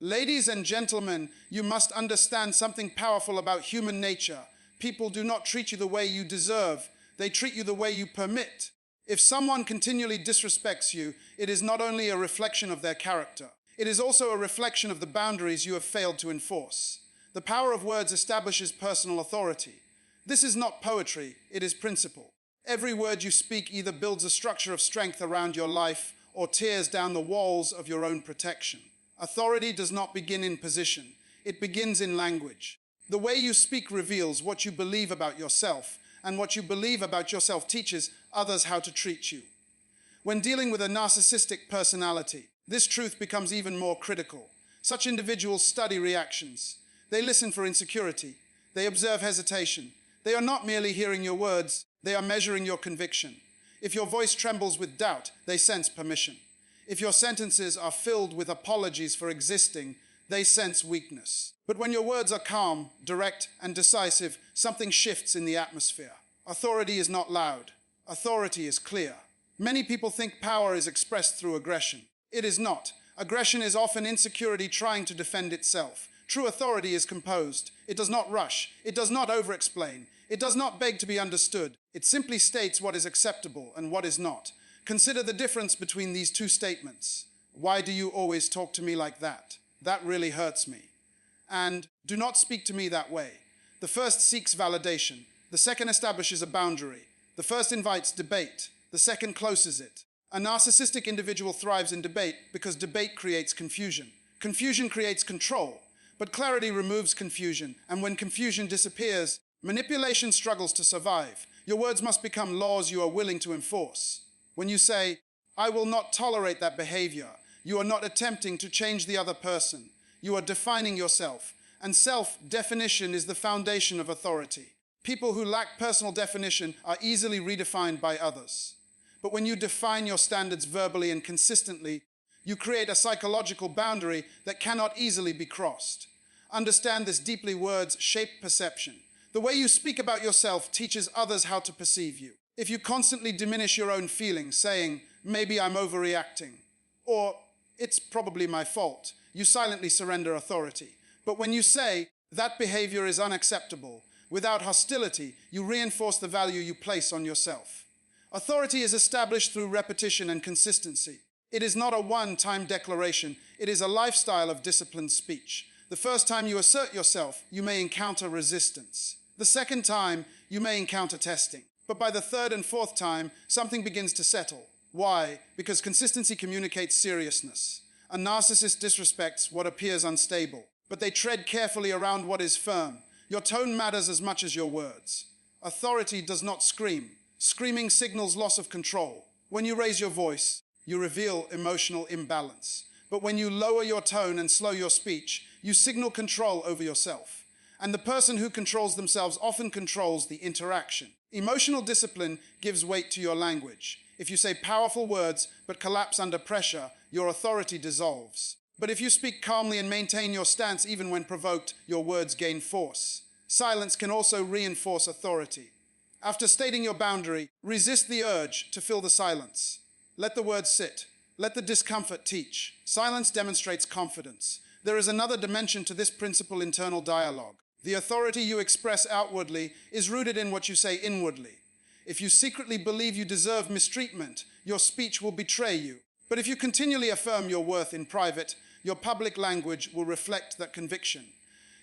Ladies and gentlemen, you must understand something powerful about human nature. People do not treat you the way you deserve. They treat you the way you permit. If someone continually disrespects you, it is not only a reflection of their character, it is also a reflection of the boundaries you have failed to enforce. The power of words establishes personal authority. This is not poetry, it is principle. Every word you speak either builds a structure of strength around your life or tears down the walls of your own protection. Authority does not begin in position, it begins in language. The way you speak reveals what you believe about yourself, and what you believe about yourself teaches others how to treat you. When dealing with a narcissistic personality, this truth becomes even more critical. Such individuals study reactions. They listen for insecurity. They observe hesitation. They are not merely hearing your words, they are measuring your conviction. If your voice trembles with doubt, they sense permission. If your sentences are filled with apologies for existing, they sense weakness. But when your words are calm, direct, and decisive, something shifts in the atmosphere. Authority is not loud. Authority is clear. Many people think power is expressed through aggression. It is not. Aggression is often insecurity trying to defend itself. True authority is composed. It does not rush. It does not over-explain. It does not beg to be understood. It simply states what is acceptable and what is not. Consider the difference between these two statements. Why do you always talk to me like that? That really hurts me. And do not speak to me that way. The first seeks validation. The second establishes a boundary. The first invites debate. The second closes it. A narcissistic individual thrives in debate because debate creates confusion. Confusion creates control. But clarity removes confusion. And when confusion disappears, manipulation struggles to survive. Your words must become laws you are willing to enforce. When you say, "I will not tolerate that behavior," you are not attempting to change the other person. You are defining yourself. And self-definition is the foundation of authority. People who lack personal definition are easily redefined by others. But when you define your standards verbally and consistently, you create a psychological boundary that cannot easily be crossed. Understand this deeply. Words shape perception. The way you speak about yourself teaches others how to perceive you. If you constantly diminish your own feelings, saying, "Maybe I'm overreacting," or "It's probably my fault," you silently surrender authority. But when you say, "That behavior is unacceptable," without hostility, you reinforce the value you place on yourself. Authority is established through repetition and consistency. It is not a one-time declaration. It is a lifestyle of disciplined speech. The first time you assert yourself, you may encounter resistance. The second time, you may encounter testing. But by the third and fourth time, something begins to settle. Why? Because consistency communicates seriousness. A narcissist disrespects what appears unstable, but they tread carefully around what is firm. Your tone matters as much as your words. Authority does not scream. Screaming signals loss of control. When you raise your voice, you reveal emotional imbalance. But when you lower your tone and slow your speech, you signal control over yourself. And the person who controls themselves often controls the interaction. Emotional discipline gives weight to your language. If you say powerful words but collapse under pressure, your authority dissolves. But if you speak calmly and maintain your stance even when provoked, your words gain force. Silence can also reinforce authority. After stating your boundary, resist the urge to fill the silence. Let the words sit. Let the discomfort teach. Silence demonstrates confidence. There is another dimension to this principle: internal dialogue. The authority you express outwardly is rooted in what you say inwardly. If you secretly believe you deserve mistreatment, your speech will betray you. But if you continually affirm your worth in private, your public language will reflect that conviction.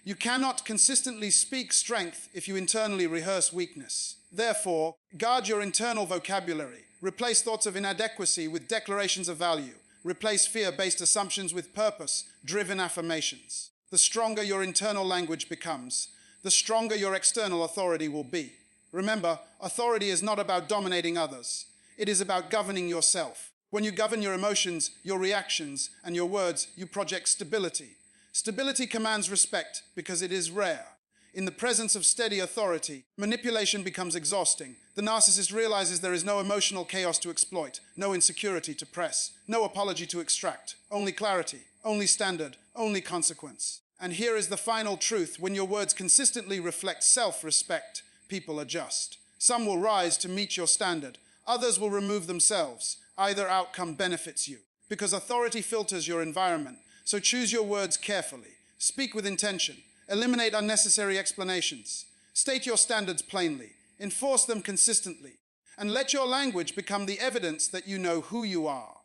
You cannot consistently speak strength if you internally rehearse weakness. Therefore, guard your internal vocabulary. Replace thoughts of inadequacy with declarations of value. Replace fear-based assumptions with purpose-driven affirmations. The stronger your internal language becomes, the stronger your external authority will be. Remember, authority is not about dominating others. It is about governing yourself. When you govern your emotions, your reactions, and your words, you project stability. Stability commands respect because it is rare. In the presence of steady authority, manipulation becomes exhausting. The narcissist realizes there is no emotional chaos to exploit, no insecurity to press, no apology to extract, only clarity, only standard, only consequence. And here is the final truth: when your words consistently reflect self-respect, people adjust. Some will rise to meet your standard, others will remove themselves. Either outcome benefits you, because authority filters your environment. So choose your words carefully. Speak with intention. Eliminate unnecessary explanations. State your standards plainly. Enforce them consistently. And let your language become the evidence that you know who you are.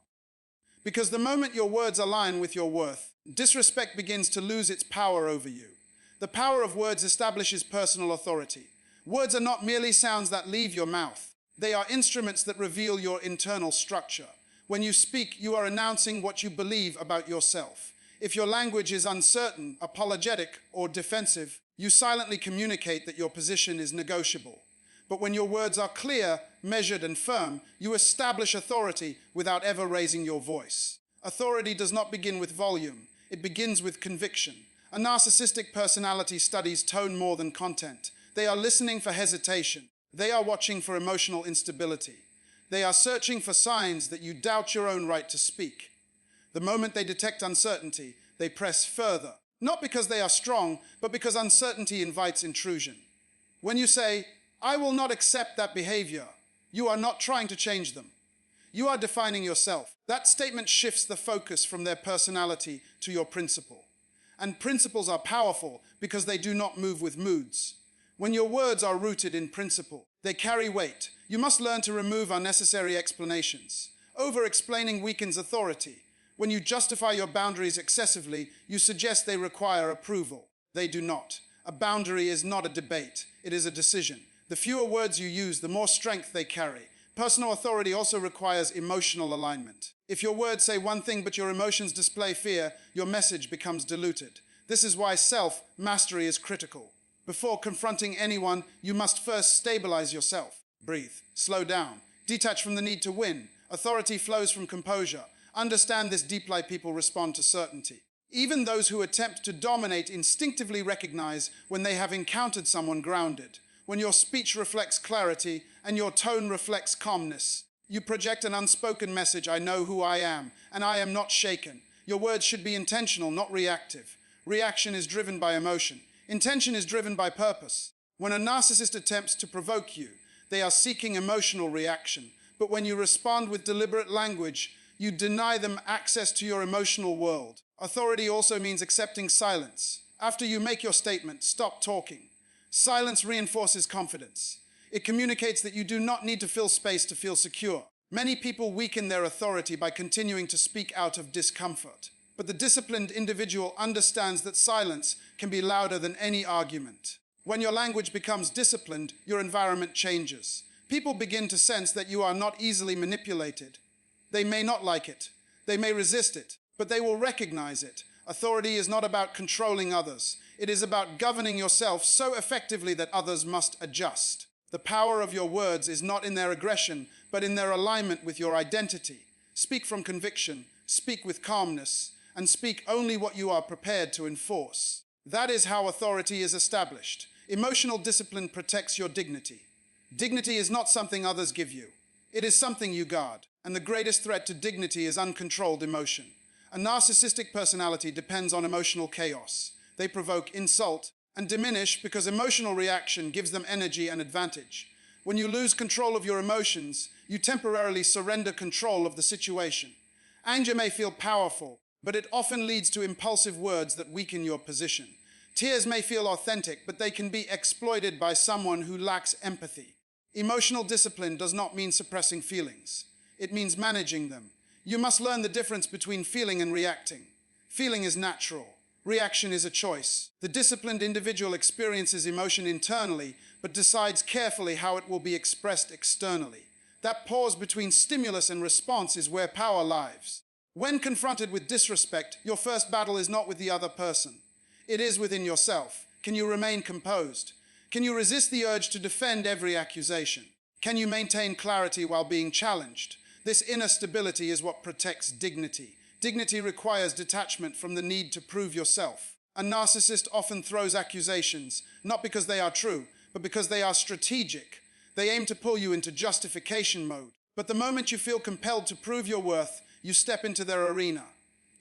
Because the moment your words align with your worth, disrespect begins to lose its power over you. The power of words establishes personal authority. Words are not merely sounds that leave your mouth. They are instruments that reveal your internal structure. When you speak, you are announcing what you believe about yourself. If your language is uncertain, apologetic, or defensive, you silently communicate that your position is negotiable. But when your words are clear, measured, and firm, you establish authority without ever raising your voice. Authority does not begin with volume. It begins with conviction. A narcissistic personality studies tone more than content. They are listening for hesitation. They are watching for emotional instability. They are searching for signs that you doubt your own right to speak. The moment they detect uncertainty, they press further. Not because they are strong, but because uncertainty invites intrusion. When you say, "I will not accept that behavior," you are not trying to change them. You are defining yourself. That statement shifts the focus from their personality to your principle. And principles are powerful because they do not move with moods. When your words are rooted in principle, they carry weight. You must learn to remove unnecessary explanations. Over-explaining weakens authority. When you justify your boundaries excessively, you suggest they require approval. They do not. A boundary is not a debate. It is a decision. The fewer words you use, the more strength they carry. Personal authority also requires emotional alignment. If your words say one thing but your emotions display fear, your message becomes diluted. This is why self-mastery is critical. Before confronting anyone, you must first stabilize yourself. Breathe. Slow down. Detach from the need to win. Authority flows from composure. Understand this deeply. People respond to certainty. Even those who attempt to dominate instinctively recognize when they have encountered someone grounded. When your speech reflects clarity and your tone reflects calmness, you project an unspoken message: "I know who I am, and I am not shaken." Your words should be intentional, not reactive. Reaction is driven by emotion. Intention is driven by purpose. When a narcissist attempts to provoke you, they are seeking emotional reaction. But when you respond with deliberate language, you deny them access to your emotional world. Authority also means accepting silence. After you make your statement, stop talking. Silence reinforces confidence. It communicates that you do not need to fill space to feel secure. Many people weaken their authority by continuing to speak out of discomfort. But the disciplined individual understands that silence can be louder than any argument. When your language becomes disciplined, your environment changes. People begin to sense that you are not easily manipulated. They may not like it. They may resist it, but they will recognize it. Authority is not about controlling others. It is about governing yourself so effectively that others must adjust. The power of your words is not in their aggression, but in their alignment with your identity. Speak from conviction, speak with calmness, and speak only what you are prepared to enforce. That is how authority is established. Emotional discipline protects your dignity. Dignity is not something others give you. It is something you guard. And the greatest threat to dignity is uncontrolled emotion. A narcissistic personality depends on emotional chaos. They provoke insult and diminish because emotional reaction gives them energy and advantage. When you lose control of your emotions, you temporarily surrender control of the situation. Anger may feel powerful, but it often leads to impulsive words that weaken your position. Tears may feel authentic, but they can be exploited by someone who lacks empathy. Emotional discipline does not mean suppressing feelings. It means managing them. You must learn the difference between feeling and reacting. Feeling is natural. Reaction is a choice. The disciplined individual experiences emotion internally, but decides carefully how it will be expressed externally. That pause between stimulus and response is where power lies. When confronted with disrespect, your first battle is not with the other person. It is within yourself. Can you remain composed? Can you resist the urge to defend every accusation? Can you maintain clarity while being challenged? This inner stability is what protects dignity. Dignity requires detachment from the need to prove yourself. A narcissist often throws accusations, not because they are true, but because they are strategic. They aim to pull you into justification mode. But the moment you feel compelled to prove your worth, you step into their arena.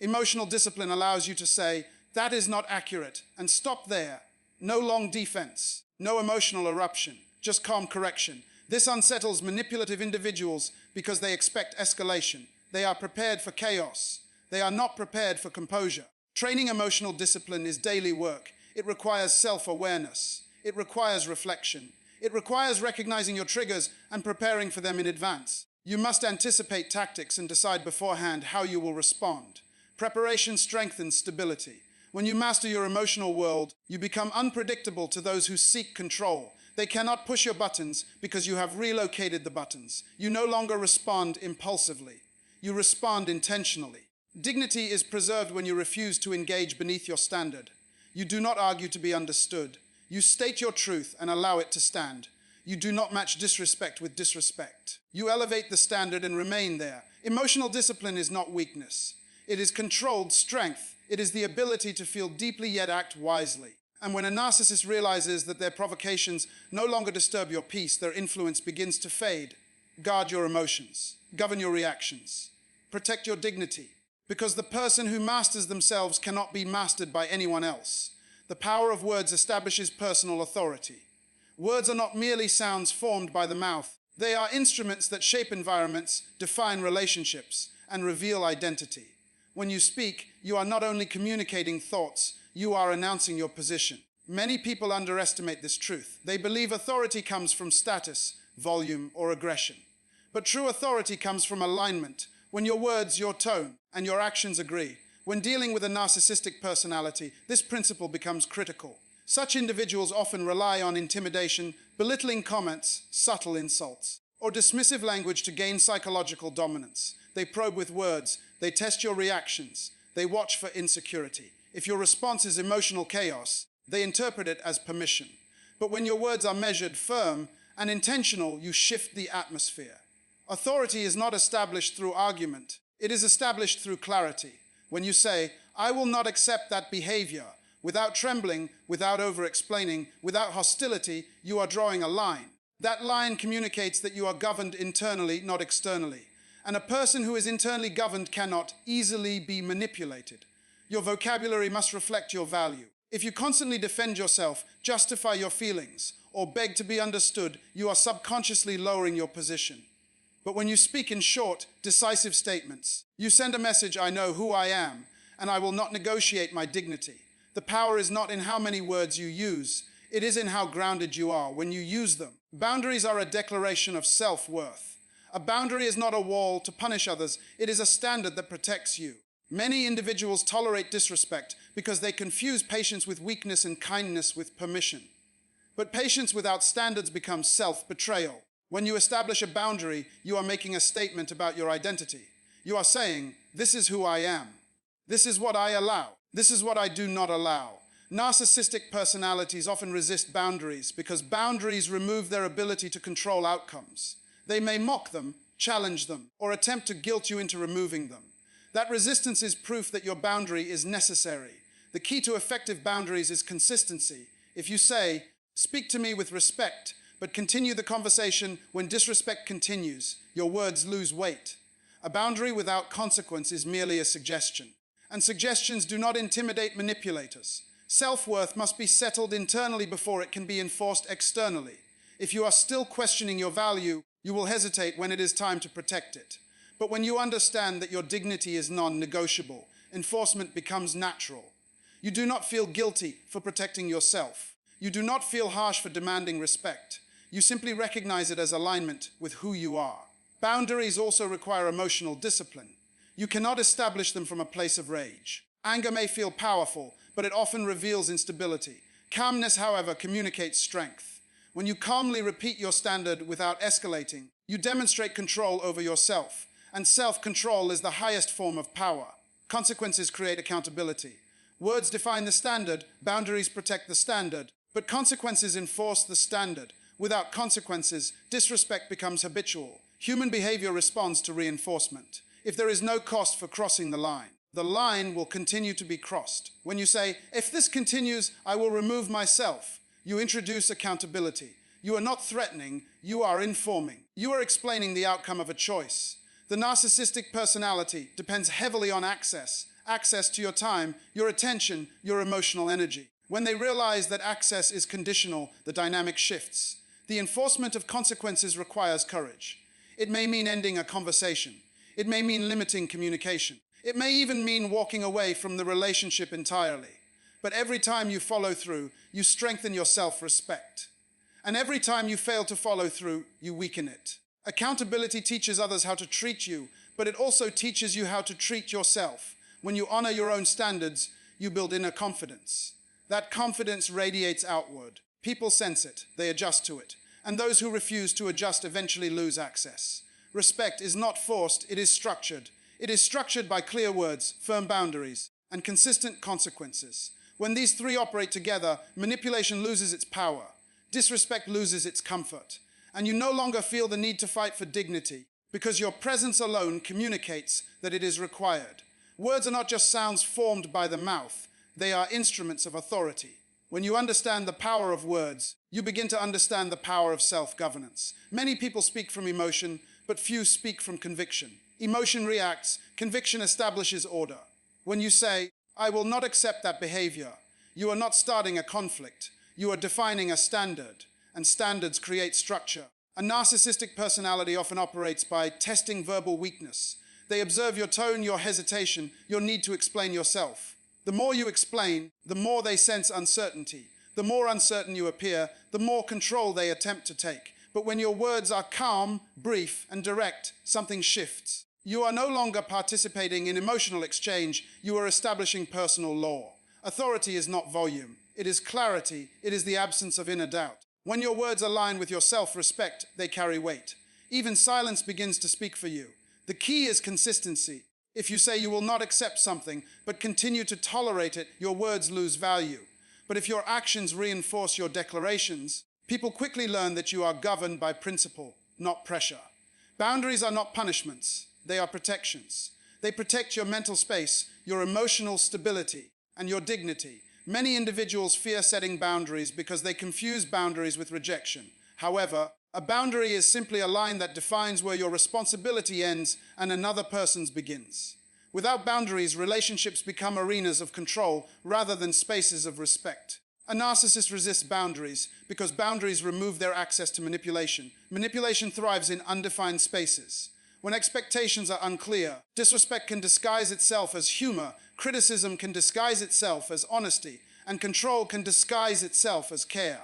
Emotional discipline allows you to say, "That is not accurate," and stop there. No long defense, no emotional eruption, just calm correction. This unsettles manipulative individuals because they expect escalation. They are prepared for chaos. They are not prepared for composure. Training emotional discipline is daily work. It requires self-awareness. It requires reflection. It requires recognizing your triggers and preparing for them in advance. You must anticipate tactics and decide beforehand how you will respond. Preparation strengthens stability. When you master your emotional world, you become unpredictable to those who seek control. They cannot push your buttons because you have relocated the buttons. You no longer respond impulsively. You respond intentionally. Dignity is preserved when you refuse to engage beneath your standard. You do not argue to be understood. You state your truth and allow it to stand. You do not match disrespect with disrespect. You elevate the standard and remain there. Emotional discipline is not weakness. It is controlled strength. It is the ability to feel deeply yet act wisely. And when a narcissist realizes that their provocations no longer disturb your peace, their influence begins to fade. Guard your emotions. Govern your reactions. Protect your dignity. Because the person who masters themselves cannot be mastered by anyone else. The power of words establishes personal authority. Words are not merely sounds formed by the mouth. They are instruments that shape environments, define relationships, and reveal identity. When you speak, you are not only communicating thoughts, you are announcing your position. Many people underestimate this truth. They believe authority comes from status, volume, or aggression. But true authority comes from alignment, when your words, your tone, and your actions agree. When dealing with a narcissistic personality, this principle becomes critical. Such individuals often rely on intimidation, belittling comments, subtle insults, or dismissive language to gain psychological dominance. They probe with words, they test your reactions, they watch for insecurity. If your response is emotional chaos, they interpret it as permission. But when your words are measured, firm, and intentional, you shift the atmosphere. Authority is not established through argument. It is established through clarity. When you say, "I will not accept that behavior," without trembling, without over-explaining, without hostility, you are drawing a line. That line communicates that you are governed internally, not externally. And a person who is internally governed cannot easily be manipulated. Your vocabulary must reflect your value. If you constantly defend yourself, justify your feelings, or beg to be understood, you are subconsciously lowering your position. But when you speak in short, decisive statements, you send a message, "I know who I am, and I will not negotiate my dignity." The power is not in how many words you use, it is in how grounded you are when you use them. Boundaries are a declaration of self-worth. A boundary is not a wall to punish others, it is a standard that protects you. Many individuals tolerate disrespect because they confuse patience with weakness and kindness with permission. But patience without standards becomes self-betrayal. When you establish a boundary, you are making a statement about your identity. You are saying, "This is who I am. This is what I allow. This is what I do not allow." Narcissistic personalities often resist boundaries because boundaries remove their ability to control outcomes. They may mock them, challenge them, or attempt to guilt you into removing them. That resistance is proof that your boundary is necessary. The key to effective boundaries is consistency. If you say, "Speak to me with respect," but continue the conversation when disrespect continues, your words lose weight. A boundary without consequence is merely a suggestion. And suggestions do not intimidate manipulators. Self-worth must be settled internally before it can be enforced externally. If you are still questioning your value, you will hesitate when it is time to protect it. But when you understand that your dignity is non-negotiable, enforcement becomes natural. You do not feel guilty for protecting yourself. You do not feel harsh for demanding respect. You simply recognize it as alignment with who you are. Boundaries also require emotional discipline. You cannot establish them from a place of rage. Anger may feel powerful, but it often reveals instability. Calmness, however, communicates strength. When you calmly repeat your standard without escalating, you demonstrate control over yourself. And self-control is the highest form of power. Consequences create accountability. Words define the standard, boundaries protect the standard, but consequences enforce the standard. Without consequences, disrespect becomes habitual. Human behavior responds to reinforcement. If there is no cost for crossing the line will continue to be crossed. When you say, "If this continues, I will remove myself," you introduce accountability. You are not threatening, you are informing. You are explaining the outcome of a choice. The narcissistic personality depends heavily on access to your time, your attention, your emotional energy. When they realize that access is conditional, the dynamic shifts. The enforcement of consequences requires courage. It may mean ending a conversation. It may mean limiting communication. It may even mean walking away from the relationship entirely. But every time you follow through, you strengthen your self-respect. And every time you fail to follow through, you weaken it. Accountability teaches others how to treat you, but it also teaches you how to treat yourself. When you honor your own standards, you build inner confidence. That confidence radiates outward. People sense it, they adjust to it. And those who refuse to adjust eventually lose access. Respect is not forced, it is structured. It is structured by clear words, firm boundaries, and consistent consequences. When these three operate together, manipulation loses its power. Disrespect loses its comfort. And you no longer feel the need to fight for dignity, because your presence alone communicates that it is required. Words are not just sounds formed by the mouth, they are instruments of authority. When you understand the power of words, you begin to understand the power of self-governance. Many people speak from emotion, but few speak from conviction. Emotion reacts, conviction establishes order. When you say, "I will not accept that behavior," you are not starting a conflict. You are defining a standard, and standards create structure. A narcissistic personality often operates by testing verbal weakness. They observe your tone, your hesitation, your need to explain yourself. The more you explain, the more they sense uncertainty. The more uncertain you appear, the more control they attempt to take. But when your words are calm, brief, and direct, something shifts. You are no longer participating in emotional exchange, you are establishing personal law. Authority is not volume, it is clarity, it is the absence of inner doubt. When your words align with your self-respect, they carry weight. Even silence begins to speak for you. The key is consistency. If you say you will not accept something, but continue to tolerate it, your words lose value. But if your actions reinforce your declarations, people quickly learn that you are governed by principle, not pressure. Boundaries are not punishments, they are protections. They protect your mental space, your emotional stability, and your dignity. Many individuals fear setting boundaries because they confuse boundaries with rejection. However, a boundary is simply a line that defines where your responsibility ends and another person's begins. Without boundaries, relationships become arenas of control rather than spaces of respect. A narcissist resists boundaries because boundaries remove their access to manipulation. Manipulation thrives in undefined spaces. When expectations are unclear, disrespect can disguise itself as humor, criticism can disguise itself as honesty, and control can disguise itself as care.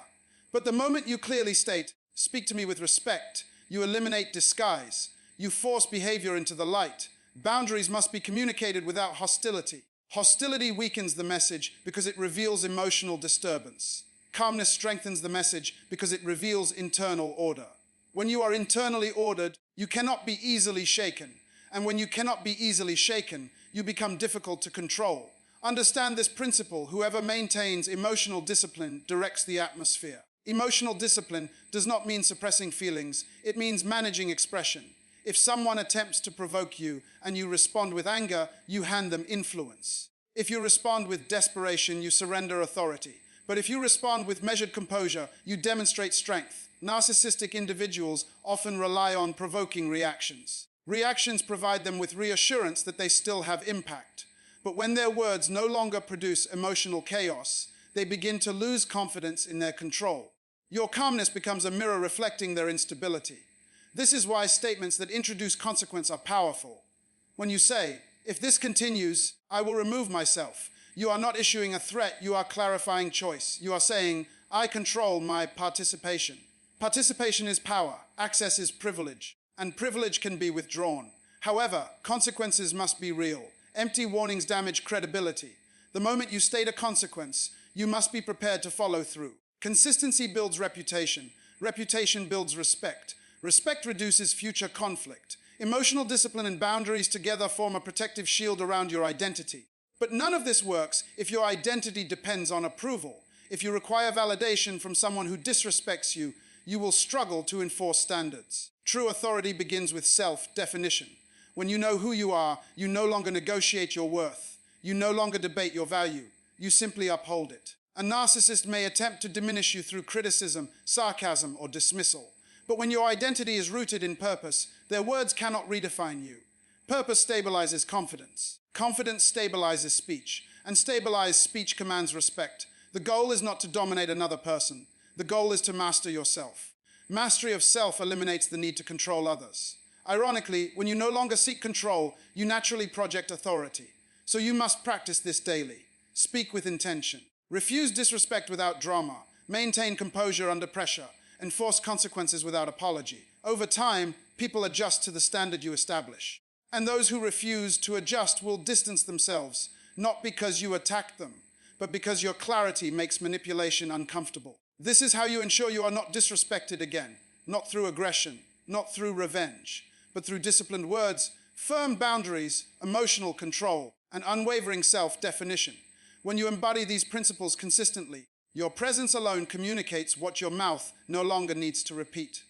But the moment you clearly state, "Speak to me with respect," you eliminate disguise. You force behavior into the light. Boundaries must be communicated without hostility. Hostility weakens the message because it reveals emotional disturbance. Calmness strengthens the message because it reveals internal order. When you are internally ordered, you cannot be easily shaken. And when you cannot be easily shaken, you become difficult to control. Understand this principle: whoever maintains emotional discipline directs the atmosphere. Emotional discipline does not mean suppressing feelings, it means managing expression. If someone attempts to provoke you and you respond with anger, you hand them influence. If you respond with desperation, you surrender authority. But if you respond with measured composure, you demonstrate strength. Narcissistic individuals often rely on provoking reactions. Reactions provide them with reassurance that they still have impact. But when their words no longer produce emotional chaos, they begin to lose confidence in their control. Your calmness becomes a mirror reflecting their instability. This is why statements that introduce consequence are powerful. When you say, "If this continues, I will remove myself," you are not issuing a threat, you are clarifying choice. You are saying, "I control my participation." Participation is power, access is privilege, and privilege can be withdrawn. However, consequences must be real. Empty warnings damage credibility. The moment you state a consequence, you must be prepared to follow through. Consistency builds reputation. Reputation builds respect. Respect reduces future conflict. Emotional discipline and boundaries together form a protective shield around your identity. But none of this works if your identity depends on approval. If you require validation from someone who disrespects you, you will struggle to enforce standards. True authority begins with self-definition. When you know who you are, you no longer negotiate your worth. You no longer debate your value. You simply uphold it. A narcissist may attempt to diminish you through criticism, sarcasm, or dismissal. But when your identity is rooted in purpose, their words cannot redefine you. Purpose stabilizes confidence. Confidence stabilizes speech. And stabilized speech commands respect. The goal is not to dominate another person. The goal is to master yourself. Mastery of self eliminates the need to control others. Ironically, when you no longer seek control, you naturally project authority. So you must practice this daily. Speak with intention. Refuse disrespect without drama. Maintain composure under pressure. Enforce consequences without apology. Over time, people adjust to the standard you establish. And those who refuse to adjust will distance themselves, not because you attack them, but because your clarity makes manipulation uncomfortable. This is how you ensure you are not disrespected again, not through aggression, not through revenge, but through disciplined words, firm boundaries, emotional control, and unwavering self-definition. When you embody these principles consistently, your presence alone communicates what your mouth no longer needs to repeat.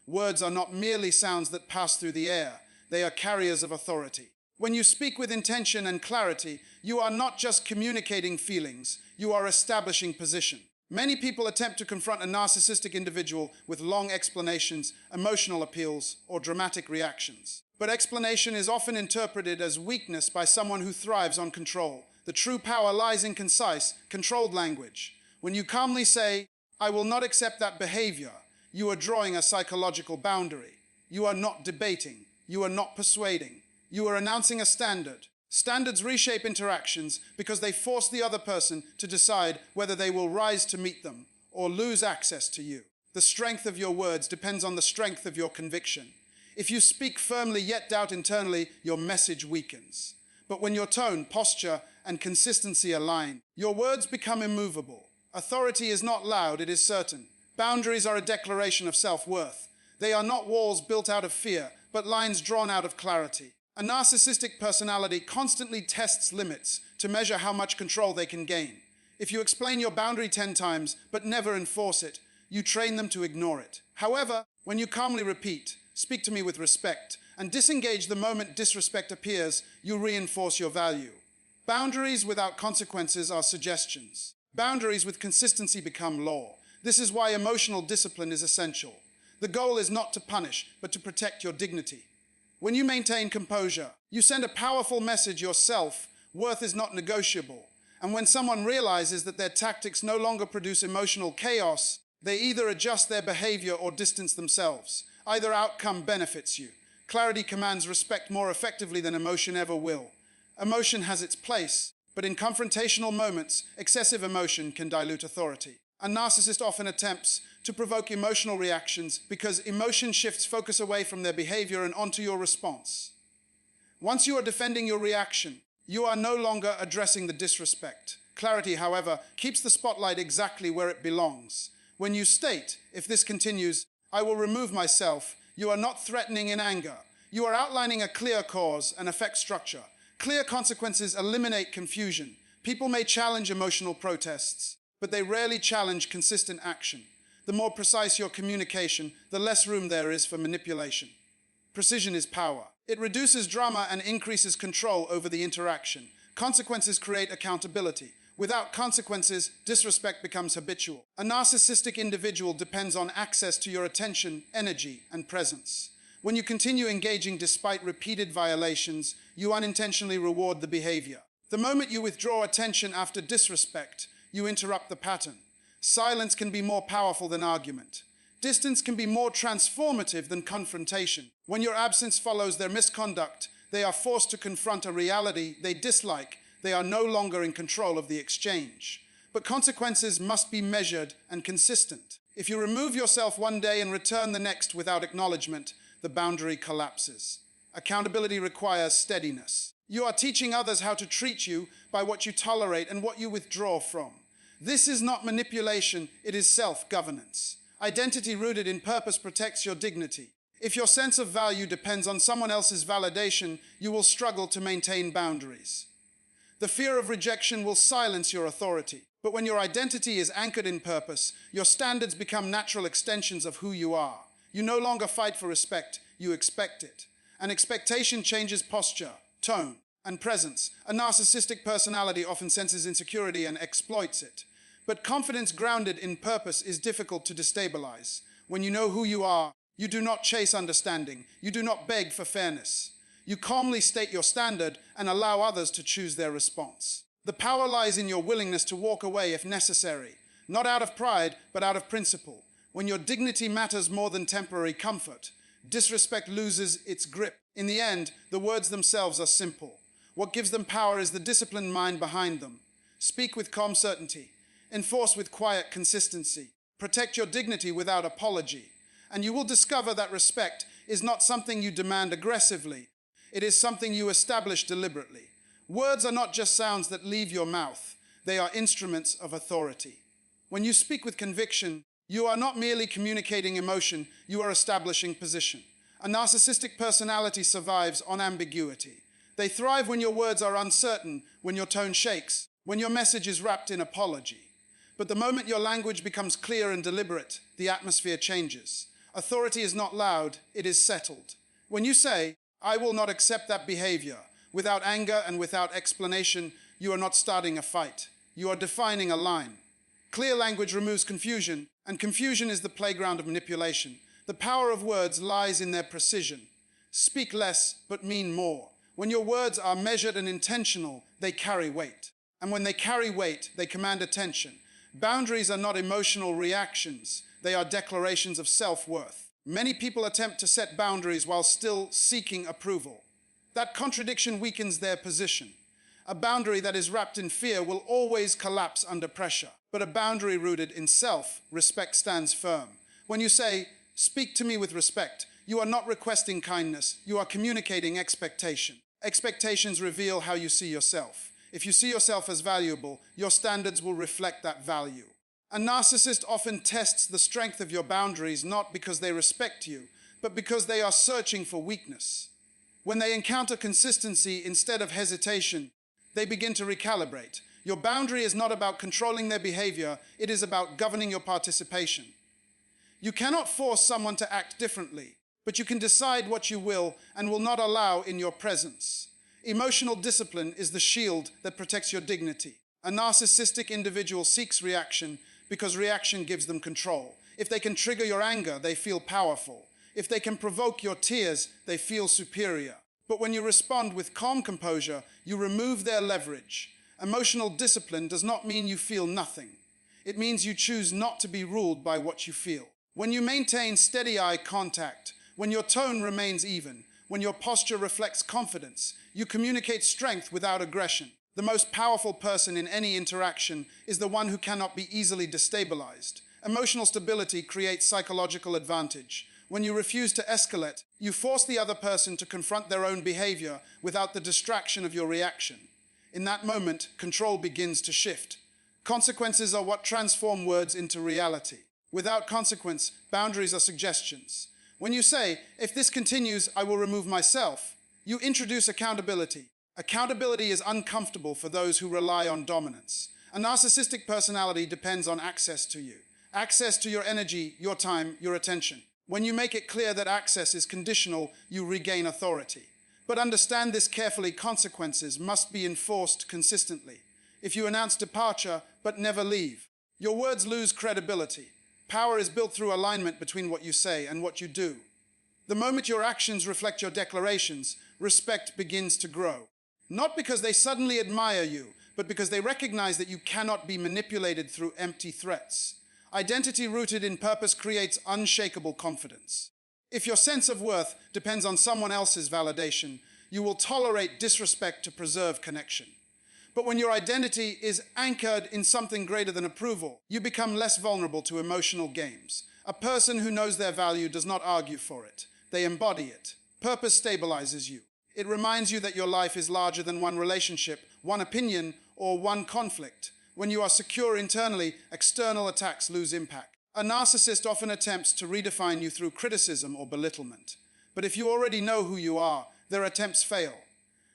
Words are not merely sounds that pass through the air. They are carriers of authority. When you speak with intention and clarity, you are not just communicating feelings, you are establishing position. Many people attempt to confront a narcissistic individual with long explanations, emotional appeals, or dramatic reactions. But explanation is often interpreted as weakness by someone who thrives on control. The true power lies in concise, controlled language. When you calmly say, "I will not accept that behavior," you are drawing a psychological boundary. You are not debating. You are not persuading. You are announcing a standard. Standards reshape interactions because they force the other person to decide whether they will rise to meet them or lose access to you. The strength of your words depends on the strength of your conviction. If you speak firmly yet doubt internally, your message weakens. But when your tone, posture, and consistency align, your words become immovable. Authority is not loud, it is certain. Boundaries are a declaration of self-worth. They are not walls built out of fear, but lines drawn out of clarity. A narcissistic personality constantly tests limits to measure how much control they can gain. If you explain your boundary 10 times, but never enforce it, you train them to ignore it. However, when you calmly repeat, "Speak to me with respect," and disengage the moment disrespect appears, you reinforce your value. Boundaries without consequences are suggestions. Boundaries with consistency become law. This is why emotional discipline is essential. The goal is not to punish, but to protect your dignity. When you maintain composure, you send a powerful message yourself. Worth is not negotiable. And when someone realizes that their tactics no longer produce emotional chaos, they either adjust their behavior or distance themselves. Either outcome benefits you. Clarity commands respect more effectively than emotion ever will. Emotion has its place, but in confrontational moments, excessive emotion can dilute authority. A narcissist often attempts to provoke emotional reactions because emotion shifts focus away from their behavior and onto your response. Once you are defending your reaction, you are no longer addressing the disrespect. Clarity, however, keeps the spotlight exactly where it belongs. When you state, "If this continues, I will remove myself," you are not threatening in anger. You are outlining a clear cause and effect structure. Clear consequences eliminate confusion. People may challenge emotional protests, but they rarely challenge consistent action. The more precise your communication, the less room there is for manipulation. Precision is power. It reduces drama and increases control over the interaction. Consequences create accountability. Without consequences, disrespect becomes habitual. A narcissistic individual depends on access to your attention, energy, and presence. When you continue engaging despite repeated violations, you unintentionally reward the behavior. The moment you withdraw attention after disrespect, you interrupt the pattern. Silence can be more powerful than argument. Distance can be more transformative than confrontation. When your absence follows their misconduct, they are forced to confront a reality they dislike. They are no longer in control of the exchange. But consequences must be measured and consistent. If you remove yourself one day and return the next without acknowledgement, the boundary collapses. Accountability requires steadiness. You are teaching others how to treat you by what you tolerate and what you withdraw from. This is not manipulation, it is self-governance. Identity rooted in purpose protects your dignity. If your sense of value depends on someone else's validation, you will struggle to maintain boundaries. The fear of rejection will silence your authority. But when your identity is anchored in purpose, your standards become natural extensions of who you are. You no longer fight for respect, you expect it. An expectation changes posture, tone, and presence. A narcissistic personality often senses insecurity and exploits it. But confidence grounded in purpose is difficult to destabilize. When you know who you are, you do not chase understanding. You do not beg for fairness. You calmly state your standard and allow others to choose their response. The power lies in your willingness to walk away if necessary, not out of pride, but out of principle. When your dignity matters more than temporary comfort, disrespect loses its grip. In the end, the words themselves are simple. What gives them power is the disciplined mind behind them. Speak with calm certainty. Enforce with quiet consistency. Protect your dignity without apology. And you will discover that respect is not something you demand aggressively. It is something you establish deliberately. Words are not just sounds that leave your mouth. They are instruments of authority. When you speak with conviction, you are not merely communicating emotion, you are establishing position. A narcissistic personality survives on ambiguity. They thrive when your words are uncertain, when your tone shakes, when your message is wrapped in apology. But the moment your language becomes clear and deliberate, the atmosphere changes. Authority is not loud, it is settled. When you say, "I will not accept that behavior," without anger and without explanation, you are not starting a fight. You are defining a line. Clear language removes confusion, and confusion is the playground of manipulation. The power of words lies in their precision. Speak less, but mean more. When your words are measured and intentional, they carry weight. And when they carry weight, they command attention. Boundaries are not emotional reactions. They are declarations of self-worth. Many people attempt to set boundaries while still seeking approval. That contradiction weakens their position. A boundary that is wrapped in fear will always collapse under pressure. But a boundary rooted in self-respect stands firm. When you say, "Speak to me with respect," you are not requesting kindness, you are communicating expectation. Expectations reveal how you see yourself. If you see yourself as valuable, your standards will reflect that value. A narcissist often tests the strength of your boundaries not because they respect you, but because they are searching for weakness. When they encounter consistency instead of hesitation, they begin to recalibrate. Your boundary is not about controlling their behavior, it is about governing your participation. You cannot force someone to act differently, but you can decide what you will and will not allow in your presence. Emotional discipline is the shield that protects your dignity. A narcissistic individual seeks reaction because reaction gives them control. If they can trigger your anger, they feel powerful. If they can provoke your tears, they feel superior. But when you respond with calm composure, you remove their leverage. Emotional discipline does not mean you feel nothing. It means you choose not to be ruled by what you feel. When you maintain steady eye contact, when your tone remains even, when your posture reflects confidence, you communicate strength without aggression. The most powerful person in any interaction is the one who cannot be easily destabilized. Emotional stability creates psychological advantage. When you refuse to escalate, you force the other person to confront their own behavior without the distraction of your reaction. In that moment, control begins to shift. Consequences are what transform words into reality. Without consequence, boundaries are suggestions. When you say, "If this continues, I will remove myself," you introduce accountability. Accountability is uncomfortable for those who rely on dominance. A narcissistic personality depends on access to you. Access to your energy, your time, your attention. When you make it clear that access is conditional, you regain authority. But understand this carefully, consequences must be enforced consistently. If you announce departure but never leave, your words lose credibility. Power is built through alignment between what you say and what you do. The moment your actions reflect your declarations, respect begins to grow. Not because they suddenly admire you, but because they recognize that you cannot be manipulated through empty threats. Identity rooted in purpose creates unshakable confidence. If your sense of worth depends on someone else's validation, you will tolerate disrespect to preserve connection. But when your identity is anchored in something greater than approval, you become less vulnerable to emotional games. A person who knows their value does not argue for it. They embody it. Purpose stabilizes you. It reminds you that your life is larger than one relationship, one opinion, or one conflict. When you are secure internally, external attacks lose impact. A narcissist often attempts to redefine you through criticism or belittlement. But if you already know who you are, their attempts fail.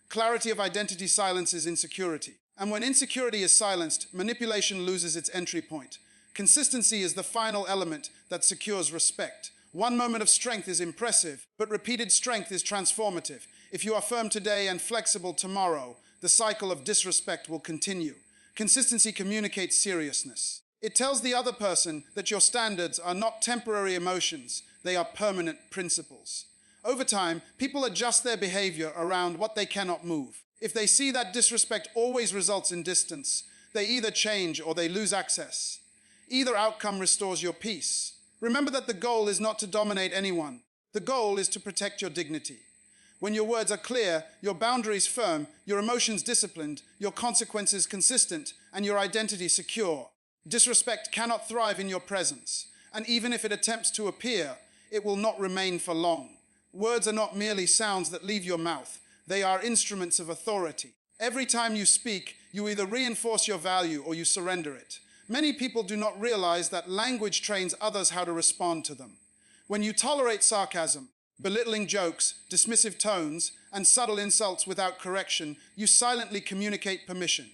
Clarity of identity silences insecurity. And when insecurity is silenced, manipulation loses its entry point. Consistency is the final element that secures respect. One moment of strength is impressive, but repeated strength is transformative. If you are firm today and flexible tomorrow, the cycle of disrespect will continue. Consistency communicates seriousness. It tells the other person that your standards are not temporary emotions, they are permanent principles. Over time, people adjust their behavior around what they cannot move. If they see that disrespect always results in distance, they either change or they lose access. Either outcome restores your peace. Remember that the goal is not to dominate anyone. The goal is to protect your dignity. When your words are clear, your boundaries firm, your emotions disciplined, your consequences consistent, and your identity secure, disrespect cannot thrive in your presence. And even if it attempts to appear, it will not remain for long. Words are not merely sounds that leave your mouth. They are instruments of authority. Every time you speak, you either reinforce your value or you surrender it. Many people do not realize that language trains others how to respond to them. When you tolerate sarcasm, belittling jokes, dismissive tones, and subtle insults without correction, you silently communicate permission.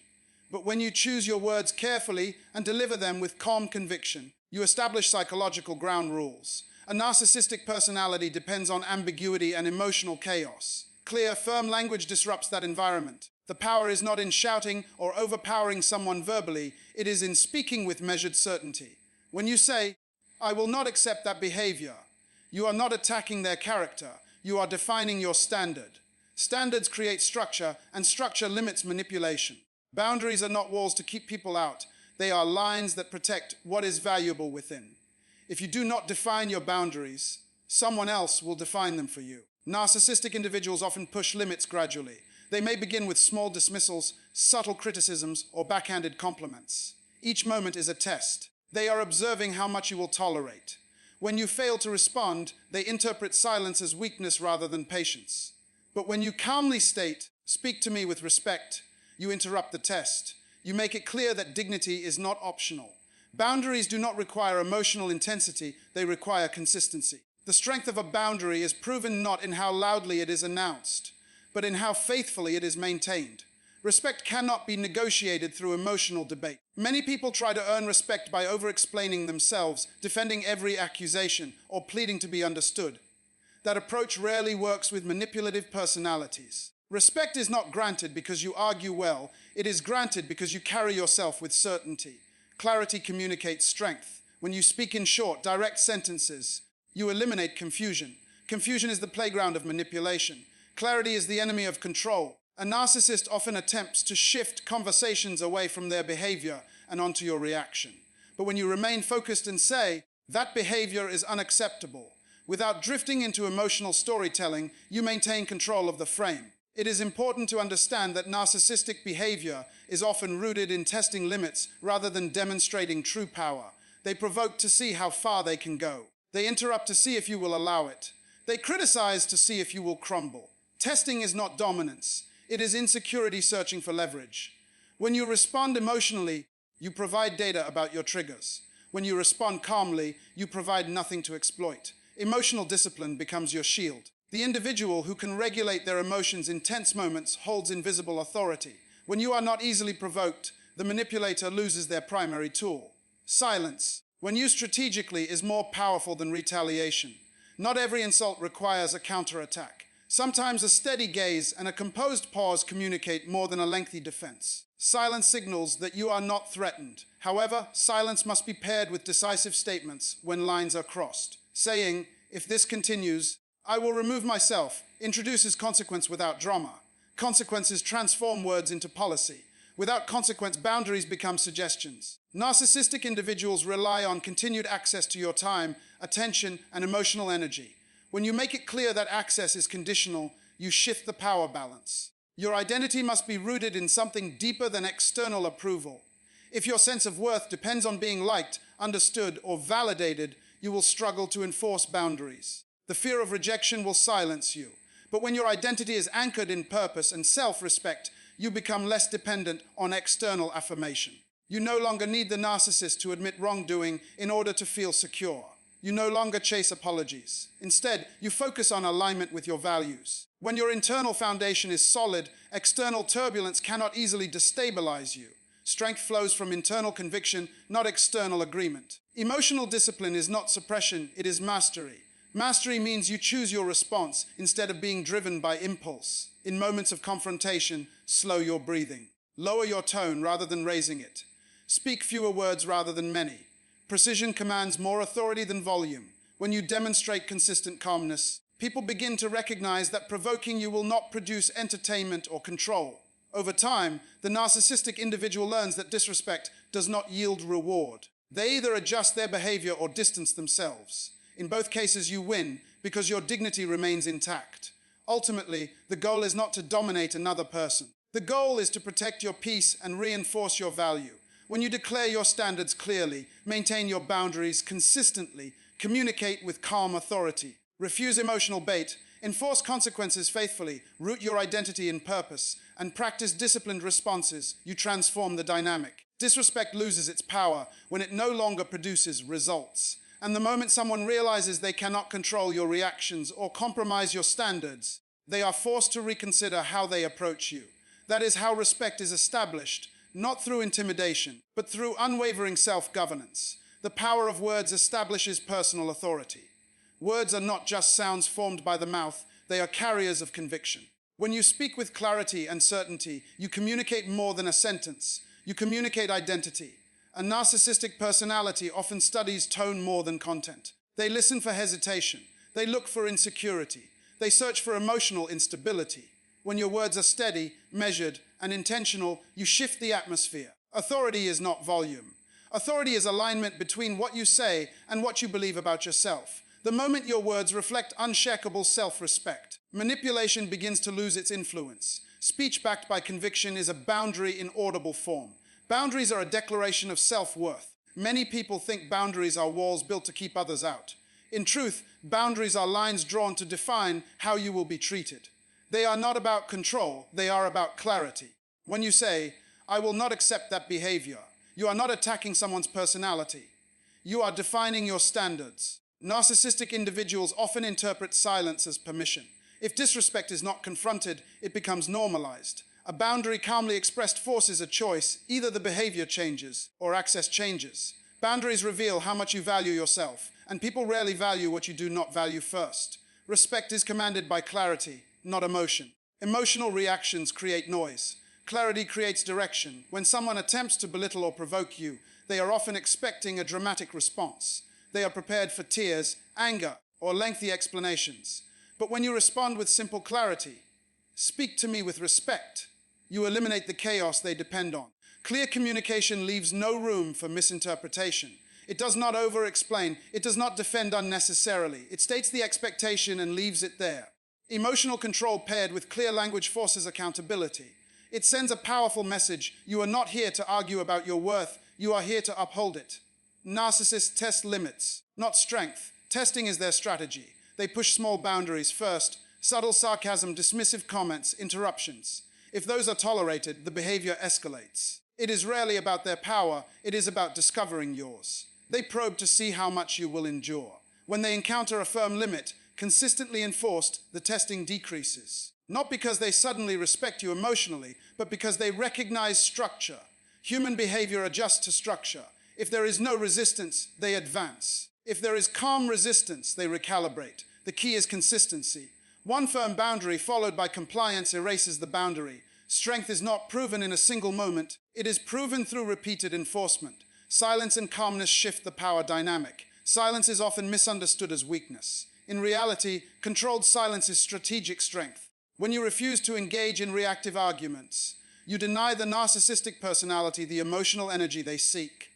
But when you choose your words carefully and deliver them with calm conviction, you establish psychological ground rules. A narcissistic personality depends on ambiguity and emotional chaos. Clear, firm language disrupts that environment. The power is not in shouting or overpowering someone verbally, it is in speaking with measured certainty. When you say, "I will not accept that behavior," you are not attacking their character, you are defining your standard. Standards create structure, and structure limits manipulation. Boundaries are not walls to keep people out, they are lines that protect what is valuable within. If you do not define your boundaries, someone else will define them for you. Narcissistic individuals often push limits gradually. They may begin with small dismissals, subtle criticisms, or backhanded compliments. Each moment is a test. They are observing how much you will tolerate. When you fail to respond, they interpret silence as weakness rather than patience. But when you calmly state, "Speak to me with respect," you interrupt the test. You make it clear that dignity is not optional. Boundaries do not require emotional intensity, they require consistency. The strength of a boundary is proven not in how loudly it is announced, but in how faithfully it is maintained. Respect cannot be negotiated through emotional debate. Many people try to earn respect by over-explaining themselves, defending every accusation, or pleading to be understood. That approach rarely works with manipulative personalities. Respect is not granted because you argue well, it is granted because you carry yourself with certainty. Clarity communicates strength. When you speak in short, direct sentences, you eliminate confusion. Confusion is the playground of manipulation. Clarity is the enemy of control. A narcissist often attempts to shift conversations away from their behavior and onto your reaction. But when you remain focused and say, "That behavior is unacceptable," without drifting into emotional storytelling, you maintain control of the frame. It is important to understand that narcissistic behavior is often rooted in testing limits rather than demonstrating true power. They provoke to see how far they can go. They interrupt to see if you will allow it. They criticize to see if you will crumble. Testing is not dominance. It is insecurity searching for leverage. When you respond emotionally, you provide data about your triggers. When you respond calmly, you provide nothing to exploit. Emotional discipline becomes your shield. The individual who can regulate their emotions in tense moments holds invisible authority. When you are not easily provoked, the manipulator loses their primary tool. Silence, when used strategically, is more powerful than retaliation. Not every insult requires a counterattack. Sometimes a steady gaze and a composed pause communicate more than a lengthy defense. Silence signals that you are not threatened. However, silence must be paired with decisive statements when lines are crossed. Saying, "If this continues, I will remove myself," introduces consequence without drama. Consequences transform words into policy. Without consequence, boundaries become suggestions. Narcissistic individuals rely on continued access to your time, attention, and emotional energy. When you make it clear that access is conditional, you shift the power balance. Your identity must be rooted in something deeper than external approval. If your sense of worth depends on being liked, understood, or validated, you will struggle to enforce boundaries. The fear of rejection will silence you. But when your identity is anchored in purpose and self-respect, you become less dependent on external affirmation. You no longer need the narcissist to admit wrongdoing in order to feel secure. You no longer chase apologies. Instead, you focus on alignment with your values. When your internal foundation is solid, external turbulence cannot easily destabilize you. Strength flows from internal conviction, not external agreement. Emotional discipline is not suppression, it is mastery. Mastery means you choose your response instead of being driven by impulse. In moments of confrontation, slow your breathing. Lower your tone rather than raising it. Speak fewer words rather than many. Precision commands more authority than volume. When you demonstrate consistent calmness, people begin to recognize that provoking you will not produce entertainment or control. Over time, the narcissistic individual learns that disrespect does not yield reward. They either adjust their behavior or distance themselves. In both cases, you win because your dignity remains intact. Ultimately, the goal is not to dominate another person. The goal is to protect your peace and reinforce your value. When you declare your standards clearly, maintain your boundaries consistently, communicate with calm authority, refuse emotional bait, enforce consequences faithfully, root your identity in purpose, and practice disciplined responses, you transform the dynamic. Disrespect loses its power when it no longer produces results. And the moment someone realizes they cannot control your reactions or compromise your standards, they are forced to reconsider how they approach you. That is how respect is established, not through intimidation, but through unwavering self-governance. The power of words establishes personal authority. Words are not just sounds formed by the mouth, they are carriers of conviction. When you speak with clarity and certainty, you communicate more than a sentence. You communicate identity. A narcissistic personality often studies tone more than content. They listen for hesitation. They look for insecurity. They search for emotional instability. When your words are steady, measured, and intentional, you shift the atmosphere. Authority is not volume. Authority is alignment between what you say and what you believe about yourself. The moment your words reflect unshakable self-respect, manipulation begins to lose its influence. Speech backed by conviction is a boundary in audible form. Boundaries are a declaration of self-worth. Many people think boundaries are walls built to keep others out. In truth, boundaries are lines drawn to define how you will be treated. They are not about control, they are about clarity. When you say, "I will not accept that behavior," you are not attacking someone's personality. You are defining your standards. Narcissistic individuals often interpret silence as permission. If disrespect is not confronted, it becomes normalized. A boundary calmly expressed forces a choice. Either the behavior changes or access changes. Boundaries reveal how much you value yourself, and people rarely value what you do not value first. Respect is commanded by clarity, not emotion. Emotional reactions create noise. Clarity creates direction. When someone attempts to belittle or provoke you, they are often expecting a dramatic response. They are prepared for tears, anger, or lengthy explanations. But when you respond with simple clarity, "Speak to me with respect," you eliminate the chaos they depend on. Clear communication leaves no room for misinterpretation. It does not over-explain. It does not defend unnecessarily. It states the expectation and leaves it there. Emotional control paired with clear language forces accountability. It sends a powerful message. You are not here to argue about your worth. You are here to uphold it. Narcissists test limits, not strength. Testing is their strategy. They push small boundaries first. Subtle sarcasm, dismissive comments, interruptions. If those are tolerated, the behavior escalates. It is rarely about their power. It is about discovering yours. They probe to see how much you will endure. When they encounter a firm limit, consistently enforced, the testing decreases. Not because they suddenly respect you emotionally, but because they recognize structure. Human behavior adjusts to structure. If there is no resistance, they advance. If there is calm resistance, they recalibrate. The key is consistency. One firm boundary followed by compliance erases the boundary. Strength is not proven in a single moment. It is proven through repeated enforcement. Silence and calmness shift the power dynamic. Silence is often misunderstood as weakness. In reality, controlled silence is strategic strength. When you refuse to engage in reactive arguments, you deny the narcissistic personality the emotional energy they seek.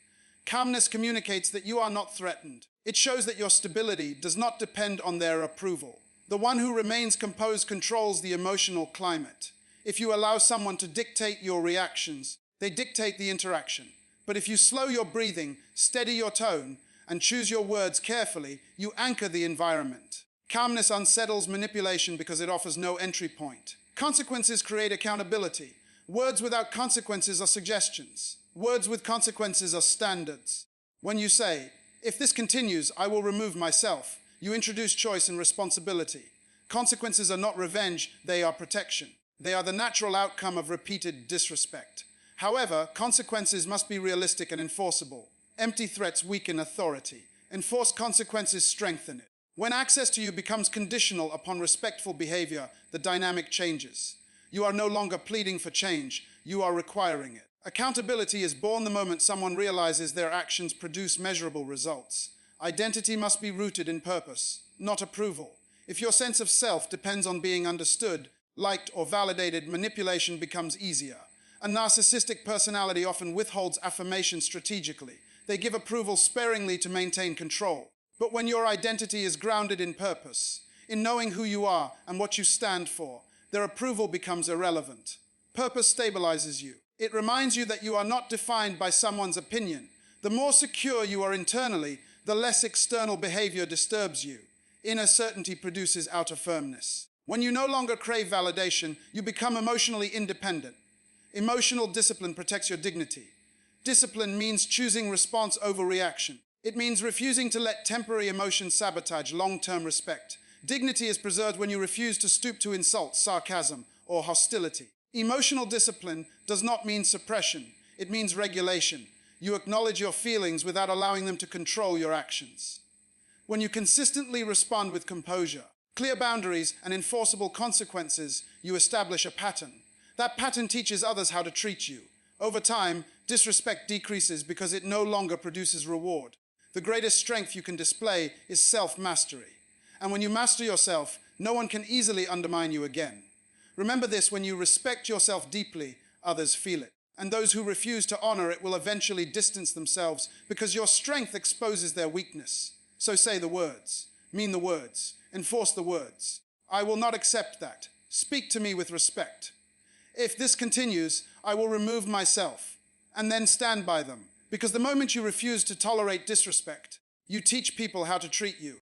Calmness communicates that you are not threatened. It shows that your stability does not depend on their approval. The one who remains composed controls the emotional climate. If you allow someone to dictate your reactions, they dictate the interaction. But if you slow your breathing, steady your tone, and choose your words carefully, you anchor the environment. Calmness unsettles manipulation because it offers no entry point. Consequences create accountability. Words without consequences are suggestions. Words with consequences are standards. When you say, "If this continues, I will remove myself," you introduce choice and responsibility. Consequences are not revenge, they are protection. They are the natural outcome of repeated disrespect. However, consequences must be realistic and enforceable. Empty threats weaken authority. Enforced consequences strengthen it. When access to you becomes conditional upon respectful behavior, the dynamic changes. You are no longer pleading for change, you are requiring it. Accountability is born the moment someone realizes their actions produce measurable results. Identity must be rooted in purpose, not approval. If your sense of self depends on being understood, liked, or validated, manipulation becomes easier. A narcissistic personality often withholds affirmation strategically. They give approval sparingly to maintain control. But when your identity is grounded in purpose, in knowing who you are and what you stand for, their approval becomes irrelevant. Purpose stabilizes you. It reminds you that you are not defined by someone's opinion. The more secure you are internally, the less external behavior disturbs you. Inner certainty produces outer firmness. When you no longer crave validation, you become emotionally independent. Emotional discipline protects your dignity. Discipline means choosing response over reaction. It means refusing to let temporary emotions sabotage long-term respect. Dignity is preserved when you refuse to stoop to insult, sarcasm, or hostility. Emotional discipline does not mean suppression. It means regulation. You acknowledge your feelings without allowing them to control your actions. When you consistently respond with composure, clear boundaries, and enforceable consequences, you establish a pattern. That pattern teaches others how to treat you. Over time, disrespect decreases because it no longer produces reward. The greatest strength you can display is self-mastery. And when you master yourself, no one can easily undermine you again. Remember this: when you respect yourself deeply, others feel it. And those who refuse to honor it will eventually distance themselves because your strength exposes their weakness. So say the words, mean the words, enforce the words. I will not accept that. Speak to me with respect. If this continues, I will remove myself, and then stand by them. Because the moment you refuse to tolerate disrespect, you teach people how to treat you.